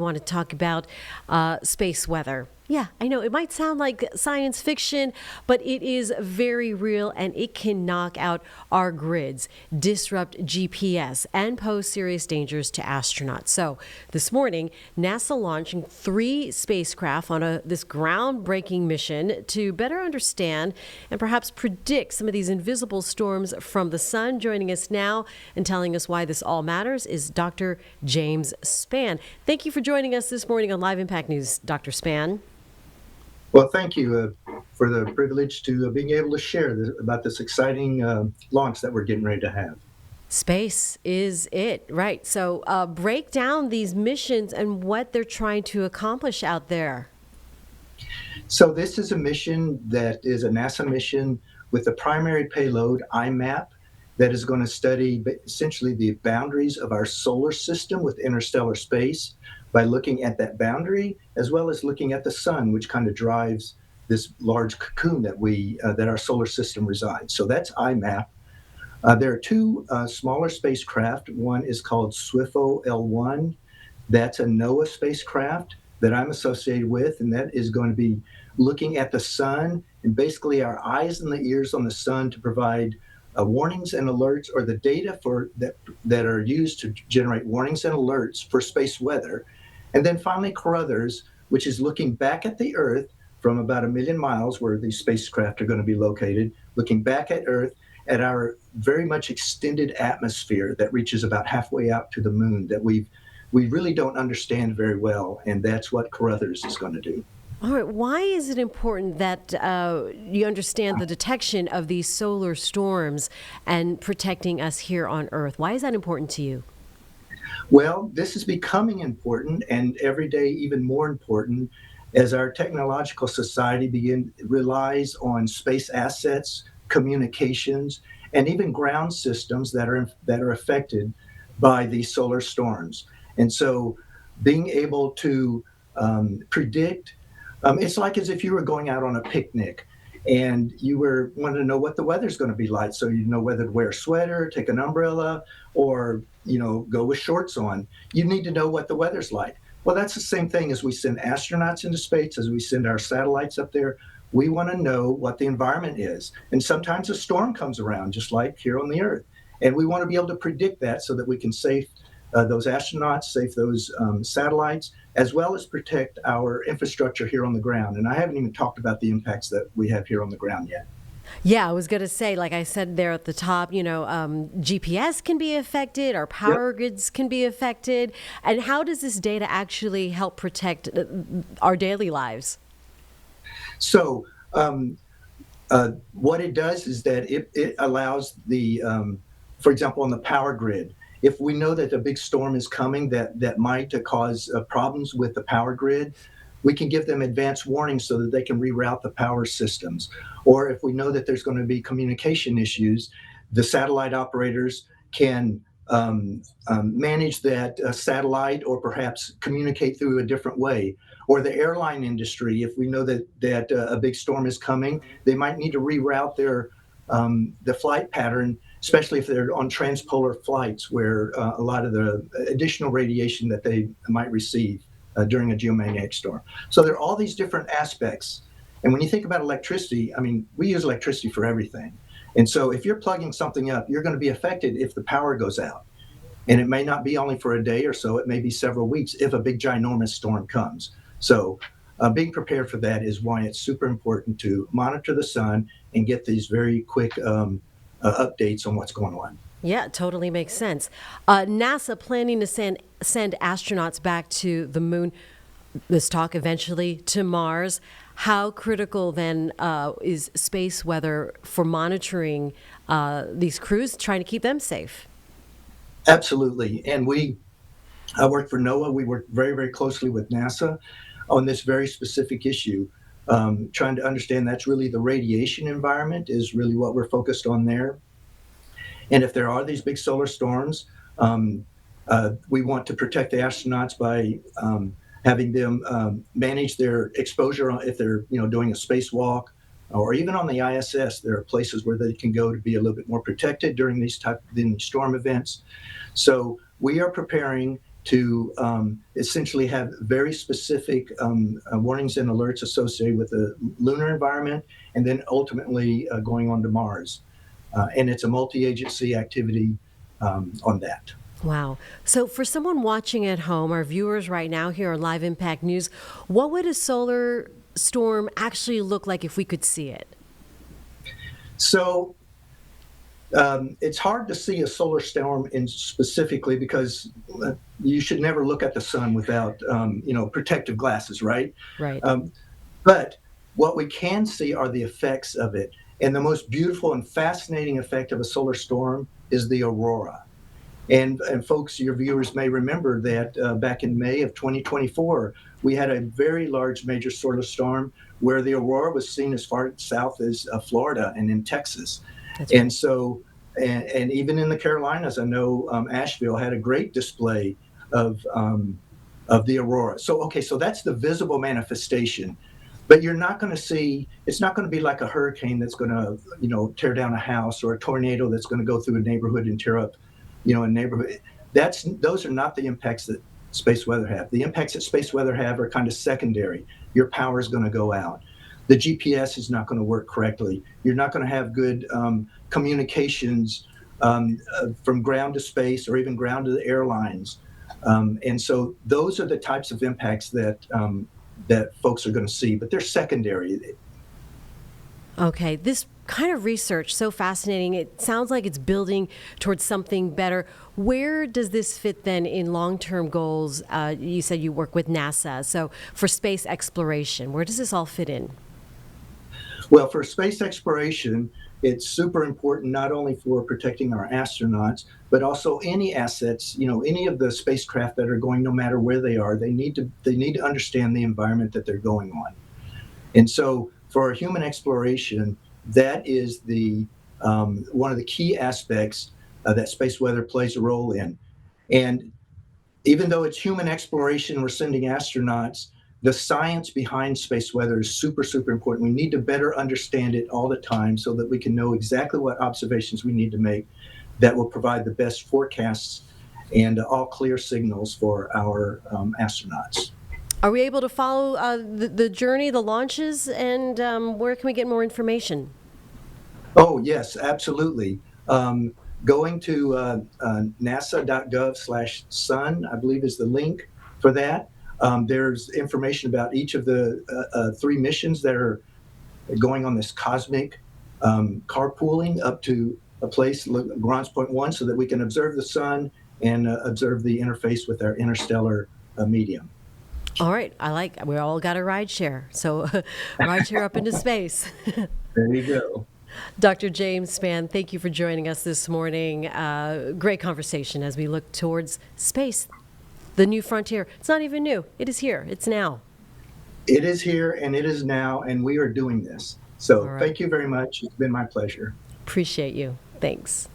I want to talk about space weather. Yeah, I know it might sound like science fiction, but it is very real and it can knock out our grids, disrupt GPS, and pose serious dangers to astronauts. So, this morning, NASA launching 3 spacecraft on this groundbreaking mission to better understand and perhaps predict some of these invisible storms from the sun. Joining us now and telling us why this all matters is Dr. James Spann. Thank you for joining us this morning on Live Impact News, Dr. Spann. Well, thank you for the privilege to being able to share about this exciting launch that we're getting ready to have. Space is it, right? So break down these missions and what they're trying to accomplish out there. So this is a mission that is a NASA mission with the primary payload, IMAP, that is going to study essentially the boundaries of our solar system with interstellar space by looking at that boundary, as well as looking at the sun, which kind of drives this large cocoon that our solar system resides. So that's IMAP. There are two smaller spacecraft. One is called SWIFO L1. That's a NOAA spacecraft that I'm associated with, and that is going to be looking at the sun and basically our eyes and the ears on the sun to provide warnings and alerts, or the data that are used to generate warnings and alerts for space weather. And then finally, Carruthers, which is looking back at the Earth from about 1,000,000 miles, where these spacecraft are going to be located, looking back at Earth at our very much extended atmosphere that reaches about halfway out to the moon that we really don't understand very well, and that's what Carruthers is going to do. All right. Why is it important that you understand the detection of these solar storms and protecting us here on Earth? Why is that important to you? Well, this is becoming important, and every day even more important, as our technological society relies on space assets, communications, and even ground systems that are affected by these solar storms. And so, being able to predict, it's like as if you were going out on a picnic and you wanted to know what the weather's going to be like, so you know whether to wear a sweater, take an umbrella, or go with shorts on. You need to know what the weather's like. Well, that's the same thing as we send astronauts into space, as we send our satellites up there. We want to know what the environment is, and sometimes a storm comes around, just like here on the Earth, and we want to be able to predict that so that we can save those astronauts, save those satellites, as well as protect our infrastructure here on the ground. And I haven't even talked about the impacts that we have here on the ground yet. Yeah, I was going to say, like I said there at the top, GPS can be affected, our Yep. power grids can be affected. And how does this data actually help protect our daily lives? So what it does is that it allows for example, on the power grid, if we know that a big storm is coming that might cause problems with the power grid, we can give them advance warnings so that they can reroute the power systems. Or if we know that there's going to be communication issues, the satellite operators can manage that satellite, or perhaps communicate through a different way. Or the airline industry, if we know that a big storm is coming, they might need to reroute the flight pattern, especially if they're on transpolar flights where a lot of the additional radiation that they might receive during a geomagnetic storm. So there are all these different aspects. And when you think about electricity, I mean, we use electricity for everything. And so if you're plugging something up, you're going to be affected if the power goes out. And it may not be only for a day or so, it may be several weeks if a big ginormous storm comes. So being prepared for that is why it's super important to monitor the sun and get these very quick updates on what's going on. Yeah, it totally makes sense. NASA planning to send astronauts back to the moon. Let's talk eventually to Mars. How critical then is space weather for monitoring these crews, trying to keep them safe? Absolutely. And I work for NOAA. We work very, very closely with NASA on this very specific issue, trying to understand that's really the radiation environment is really what we're focused on there. And if there are these big solar storms, we want to protect the astronauts by having them manage their exposure if they're doing a spacewalk, or even on the ISS. There are places where they can go to be a little bit more protected during these storm events. So we are preparing to essentially have very specific warnings and alerts associated with the lunar environment, and then ultimately going on to Mars. And it's a multi-agency activity on that. Wow. So, for someone watching at home, our viewers right now here on Live Impact News, what would a solar storm actually look like if we could see it? So it's hard to see a solar storm in specifically because you should never look at the sun without protective glasses, right? Right. But what we can see are the effects of it. And the most beautiful and fascinating effect of a solar storm is the aurora. And folks, your viewers may remember that back in May of 2024, we had a very large major solar storm where the aurora was seen as far south as Florida and in Texas. That's And right. so, and even in the Carolinas, I know Asheville had a great display of the aurora. So, okay, so that's the visible manifestation. But you're not going to see, it's not going to be like a hurricane that's going to, tear down a house, or a tornado that's going to go through a neighborhood and tear up, a neighborhood. Those are not the impacts that space weather have. The impacts that space weather have are kind of secondary. Your power is going to go out. The GPS is not going to work correctly. You're not going to have good communications from ground to space, or even ground to the airlines. And so those are the types of impacts that folks are going to see, but they're secondary. Okay, this kind of research, so fascinating. It sounds like it's building towards something better. Where does this fit then in long-term goals? You said you work with NASA, so for space exploration, where does this all fit in? Well, for space exploration, it's super important not only for protecting our astronauts, but also any assets, any of the spacecraft that are going, no matter where they are, they need to understand the environment that they're going on. And so for human exploration, that is the one of the key aspects that space weather plays a role in. And even though it's human exploration, we're sending astronauts, the science behind space weather is super, super important. We need to better understand it all the time so that we can know exactly what observations we need to make that will provide the best forecasts and all clear signals for our astronauts. Are we able to follow the journey, the launches, and where can we get more information? Oh, yes, absolutely. Going to nasa.gov/sun, I believe, is the link for that. There's information about each of the three missions that are going on this cosmic carpooling up to a place, Grants Point 1, so that we can observe the sun and observe the interface with our interstellar medium. All right, we all got a ride share, so ride share up into space. There you go. Dr. James Spann, thank you for joining us this morning. Great conversation as we look towards space, the new frontier. It's not even new. It is here. It's now. It is here and it is now, and we are doing this. All So right. thank you very much. It's been my pleasure. Appreciate you. Thanks.